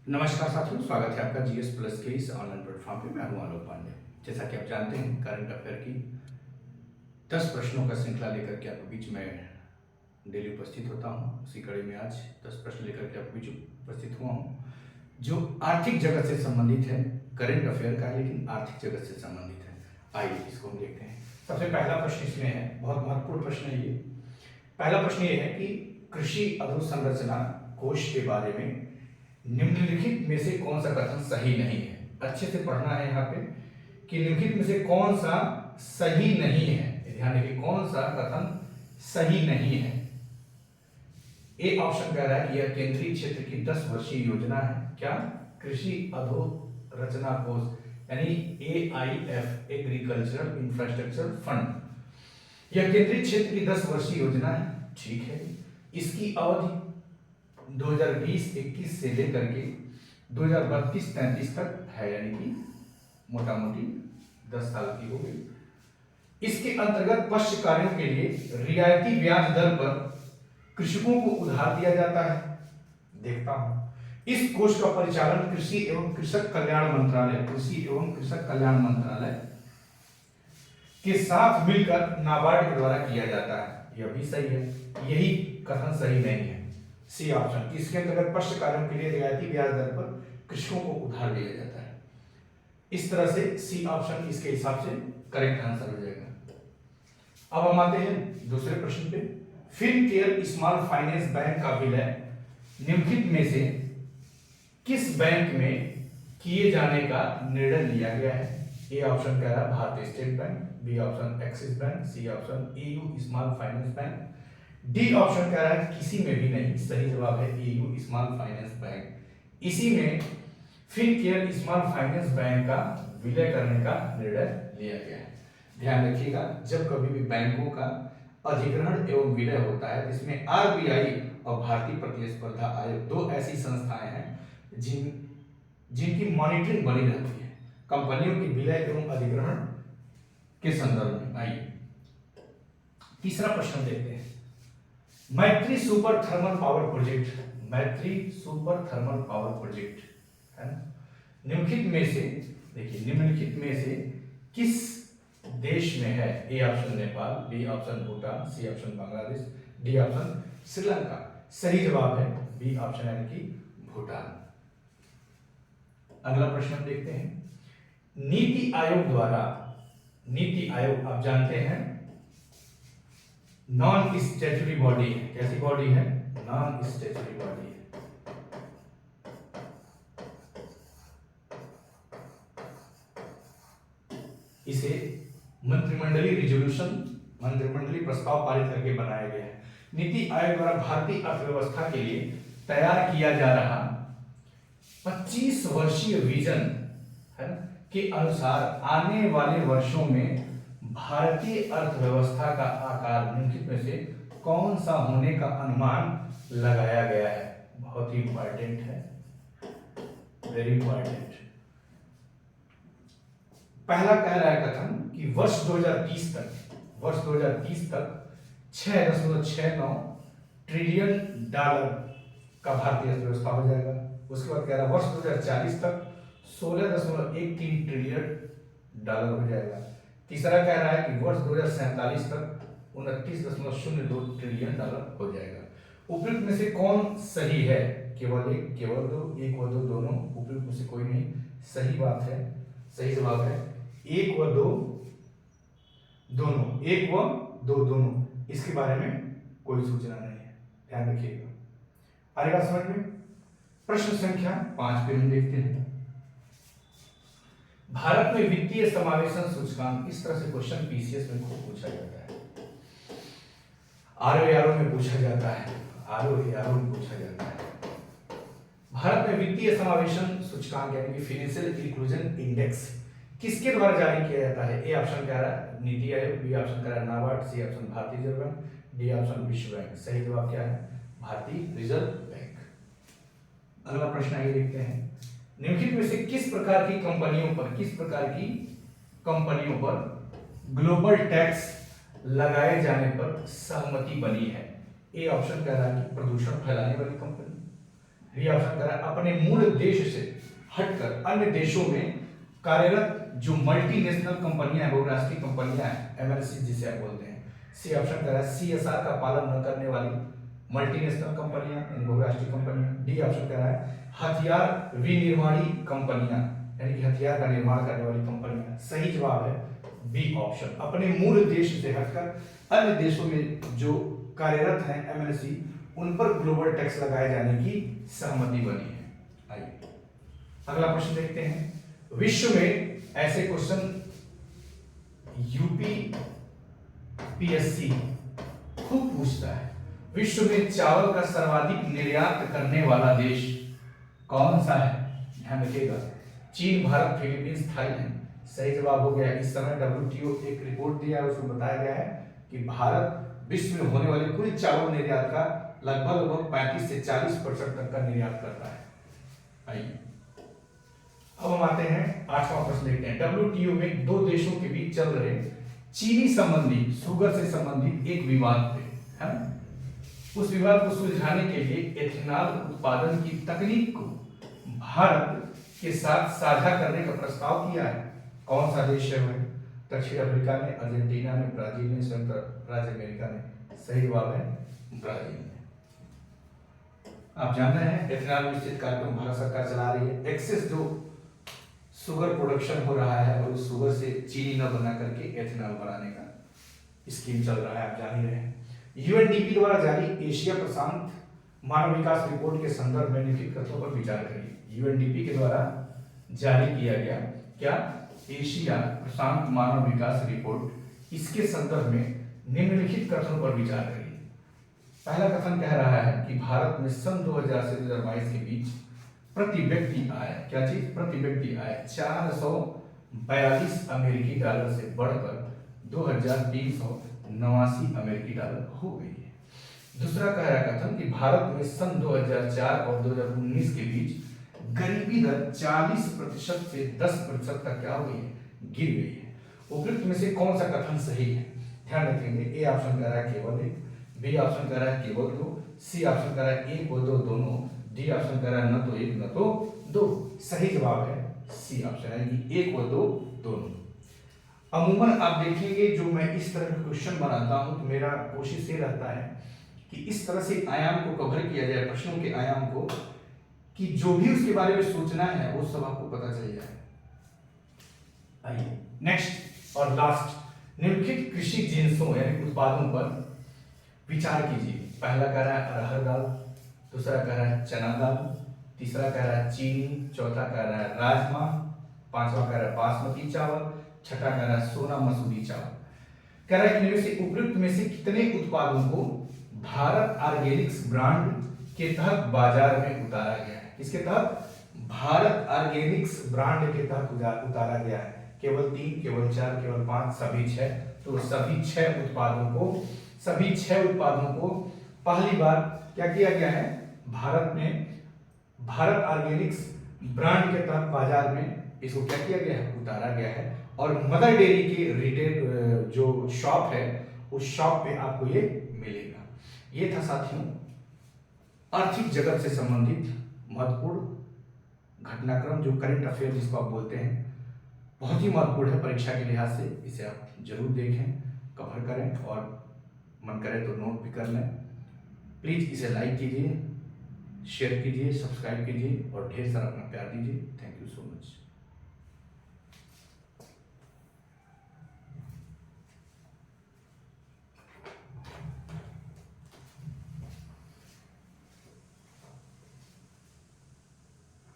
नमस्कार साथियों, स्वागत है आपका जीएस प्लस के इस ऑनलाइन प्लेटफॉर्म पे। मैं हूं आलोक पांडे। जैसा कि आप जानते हैं, करंट अफेयर की 10 प्रश्नों का श्रृंखला लेकर के आपके बीच में डेली उपस्थित होता हूं। उसी कड़ी में आज 10 प्रश्न लेकर के आपके बीच उपस्थित हुआ हूं, जो आर्थिक जगत से संबंधित है। करंट अफेयर का है, लेकिन आर्थिक जगत से संबंधित है। आइए इसको हम देखते हैं। सबसे पहला प्रश्न इसमें है, बहुत महत्वपूर्ण प्रश्न है ये। पहला प्रश्न ये है कि कृषि अधोसंरचना कोष के बारे में निम्नलिखित में से कौन सा कथन सही नहीं है। अच्छे से पढ़ना है यहाँ पे कि निम्नलिखित में से कौन सा सही नहीं है। ध्यान रखिए, कौन सा कथन सही नहीं है। ए ऑप्शन कह रहा है कि यह केंद्रीय क्षेत्र की 10 वर्षीय योजना है। क्या? कृषि अधोरचना कोष, यानी AIF, एग्रीकल्चरल इंफ्रास्ट्रक्चर फंड। यह केंद्रीय क्षेत्र की 10 वर्षीय योजना है। ठीक है, इसकी अवधि 2020-21 से लेकर के 2032-33 तक है, यानी कि मोटा मोटी 10 साल की हो गई। इसके अंतर्गत पशु कार्यों के लिए रियायती ब्याज दर पर कृषकों को उधार दिया जाता है। देखता हूं इस कोष का परिचालन कृषि एवं कृषक कल्याण मंत्रालय के साथ मिलकर नाबार्ड के द्वारा किया जाता है। यह भी सही है, यही कथन सही नहीं है। सी ऑप्शन, इसके अंतर्गत पशु कार्यों के लिए रियायती ब्याज दर पर कृषकों को उधार दिया जाता है। इस तरह से सी ऑप्शन इसके हिसाब से करेक्ट आंसर हो जाएगा। अब हम आते हैं दूसरे प्रश्न पे। फिनकेयर स्मॉल फाइनेंस बैंक का विलय निम्नलिखित में से किस बैंक में किए जाने का निर्णय लिया गया है। ए ऑप्शन कह रहा है भारतीय state bank, B option Axis bank, C option AU small finance bank, D option कह रहा है किसी में भी नहीं। सही जवाब है एयू स्मॉल फाइनेंस बैंक। इसी में फिनकेयर स्मॉल फाइनेंस बैंक का विलय करने का निर्णय लिया गया है। ध्यान रखिएगा, जब कभी भी बैंकों का अधिग्रहण एवं विलय होता है, इसमें आरबीआई और भारतीय प्रतिस्पर्धा आयोग दो ऐसी संस्थाएं हैं जिनकी मॉनिटरिंग बनी रहती है कंपनियों की विलय एवं अधिग्रहण के संदर्भ में। आइए तीसरा प्रश्न देखते हैं। मैत्री सुपर थर्मल पावर प्रोजेक्ट, मैत्री सुपर थर्मल पावर प्रोजेक्ट है ना, निम्नलिखित में से देखिए, निम्नलिखित में से किस देश में है। A option Nepal, B option Bhutan, C option Bangladesh, D option Sri Lanka. सही जवाब है बी ऑप्शन, यानी कि भूटान। अगला प्रश्न हम देखते हैं। नीति आयोग द्वारा, नीति आयोग आप जानते हैं नॉन स्टैट्यूटरी बॉडी है। कैसी बॉडी है? नॉन स्टैट्यूटरी बॉडी है। इसे मंत्रिमंडलीय रिजोल्यूशन, मंत्रिमंडलीय प्रस्ताव पारित करके बनाया गया है। नीति आयोग द्वारा भारतीय अर्थव्यवस्था के लिए तैयार किया जा रहा 25 वर्षीय विजन है के अनुसार आने वाले वर्षों में भारतीय अर्थव्यवस्था का आकार निम्नलिखित में से कौन सा होने का अनुमान लगाया गया है। बहुत ही इंपॉर्टेंट है, वेरी इंपॉर्टेंट। पहला कह रहा है कथन कि वर्ष 2030 तक 6.69 ट्रिलियन डॉलर का भारतीय अर्थव्यवस्था हो जाएगा। उसके बाद कह रहा है वर्ष 2040 तक 16.13 ट्रिलियन डॉलर हो जाएगा। तीसरा कह रहा है कि वर्ष 2047 तक 29.02 ट्रिलियन डॉलर हो जाएगा। उपयुक्त में से कौन सही है? केवल एक, केवल दो, एक व दो, दोनों। उपयुक्त में से कोई नहीं। सही बात है, सही जवाब है एक व दो, दोनों। एक व दो, दोनों। इसके बारे में कोई सूचना नहीं है, ध्यान रखिएगा। आएगा समझ में। प्रश्न संख्या 5 पे हम देखते हैं। भारत में वित्तीय समावेशन सूचकांक, इस तरह से क्वेश्चन पीसीएस में खूब पूछा जाता है, आरओ में पूछा जाता है, आरओ में पूछा जाता है। भारत में वित्तीय समावेशन सूचकांक यानी कि फाइनेंशियल इंक्लूजन इंडेक्स किसके द्वारा जारी किया जाता है। ए ऑप्शन कह रहा है नीति आयोग, बी ऑप्शन कह रहा है नाबार्ड, सी ऑप्शन भारतीय रिजर्व बैंक, डी ऑप्शन विश्व बैंक। सही जवाब क्या है? भारतीय रिजर्व बैंक। अगला प्रश्न आइए देखते हैं। निम्नलिखित में से किस प्रकार की कंपनियों पर ग्लोबल टैक्स लगाए जाने पर सहमति बनी है। ए ऑप्शन कह रहा है कि प्रदूषण फैलाने वाली कंपनी, डी ऑप्शन कह रहा है अपने मूल देश से हटकर अन्य देशों में कार्यरत जो मल्टीनेशनल कंपनियां हैं, बहुराष्ट्रीय कंपनियां हैं, एमएनसी जिसे आप बोलते हैं। सी ऑप्शन कह रहा है सीएसआर का पालन न करने वाली मल्टीनेशनल कंपनियां यानी बहुराष्ट्रीय कंपनियां। डी ऑप्शन कह रहा है हथियार विनिर्माणी कंपनियां यानी कि हथियार का निर्माण करने वाली कंपनियां। सही जवाब है बी ऑप्शन, अपने मूल देश से हटकर अन्य देशों में जो कार्यरत हैं एमएनसी उन पर ग्लोबल टैक्स लगाए जाने की सहमति बनी है। आइए अगला प्रश्न देखते हैं। विश्व में ऐसे क्वेश्चन यूपी पीएससी खूब पूछता है। विश्व में चावल का सर्वाधिक निर्यात करने वाला देश कौन सा है? ध्यान रखिएगा, चीन, भारत, फिलीपींस, थाईलैंड। सही जवाब हो गया। इस समय डब्ल्यूटीओ एक रिपोर्ट दिया है, उसमें बताया गया है कि भारत विश्व में होने वाले कुल चावल निर्यात का लगभग 35 से 40% तक का निर्यात करता है। आइए अब हम आते हैं 8वां प्रश्न देखते हैं। डब्ल्यूटीओ में दो देशों के बीच चल रहे चीनी संबंधी शुगर से संबंधित एक विवाद पे है, उस विवाद को सुलझाने के लिए एथेनॉल उत्पादन की तकनीक को भारत के साथ साझा करने का प्रस्ताव किया है। कौन सा देश है वह? दक्षिण अफ्रीका ने, अर्जेंटीना ने, ब्राजील ने, संयुक्त राज्य अमेरिका ने। सही जवाब है ब्राजील ने। आप जान रहे हैं एथेनॉल मिश्रित कार्यक्रम भारत सरकार चला रही है। एक्सेस जो शुगर प्रोडक्शन हो रहा है और उस शुगर से चीनी न बना करके एथेनॉल बनाने का स्कीम चल रहा है, आप जान ही रहे हैं। यूएनडीपी द्वारा जारी एशिया प्रशांत मानव विकास रिपोर्ट के संदर्भ में निम्नलिखित कथनों पर विचार करिए। यूएनडीपी के द्वारा जारी किया गया क्या? एशिया प्रशांत मानव विकास रिपोर्ट, इसके संदर्भ में निम्नलिखित कथनों पर विचार करिए। पहला कथन कह रहा है कि भारत में सन 2000 से 2022 के बीच प्रति व्यक्ति आय, क्या चीज? प्रति व्यक्ति आय 442 अमेरिकी डॉलर से बढ़कर 2389 अमेरिकी डॉलर हो गई है। दूसरा कह रहा कथन कि भारत में सन 2004 और 2019 के बीच गरीबी दर 40% से 10% तक क्या हो गई है? गिर गई है। उपयुक्त में से कौन सा कथन सही है? ध्यान रखेंगे। ए ऑप्शन कह रहा है केवल एक, बी ऑप्शन कह रहा है केवल दो, सी ऑप्शन कह रहा है एक व दो दोनों, डी ऑप्शन कह रहा है न तो एक न तो दो। सही जवाब है सी ऑप्शन यानी कि एक व दो दोनों। अमूमन आप देखेंगे जो मैं इस तरह के क्वेश्चन बनाता हूं तो मेरा कोशिश ये रहता है कि इस तरह से आयाम को कवर किया जाए, प्रश्नों के आयाम को, कि जो भी उसके बारे में सोचना है वो सब आपको पता चल जाए। आइए नेक्स्ट और लास्ट, निम्नलिखित कृषि जिन्सों यानी उत्पादों पर विचार कीजिए। पहला कह रहा है अरहर दाल, दूसरा कह रहा है चना दाल, तीसरा कह रहा है चीनी, चौथा कह रहा है राजमा, पांचवा कह रहा है बासमती चावल, छठा कह रहा है सोना मसूरी चावल। कह रहा है कि इनमें से उपयुक्त में से कितने उत्पादों को भारत ऑर्गेनिक्स ब्रांड के तहत बाजार में उतारा गया है? इसके तहत भारत ऑर्गेनिक्स ब्रांड के तहत उतारा गया है। केवल 3, केवल 4, केवल 5, सभी 6। तो सभी 6 उत्पादों को पहली बार क्या किया गया है? भारत में भारत ऑर्गेनिक्स ब्रांड के तहत बाजार में इसको क्या किया गया है? उतारा गया है। और मदर डेयरी के रिटेल जो शॉप है उस शॉप पे आपको ये मिलेगा। ये था साथियों आर्थिक जगत से संबंधित महत्वपूर्ण घटनाक्रम, जो करंट अफेयर जिसको आप बोलते हैं, बहुत ही महत्वपूर्ण है परीक्षा के लिहाज से। इसे आप जरूर देखें, कवर करें और मन करे तो नोट भी कर लें। प्लीज इसे लाइक कीजिए, शेयर कीजिए, सब्सक्राइब कीजिए और ढेर सारा अपना प्यार दीजिए। Thank you so much.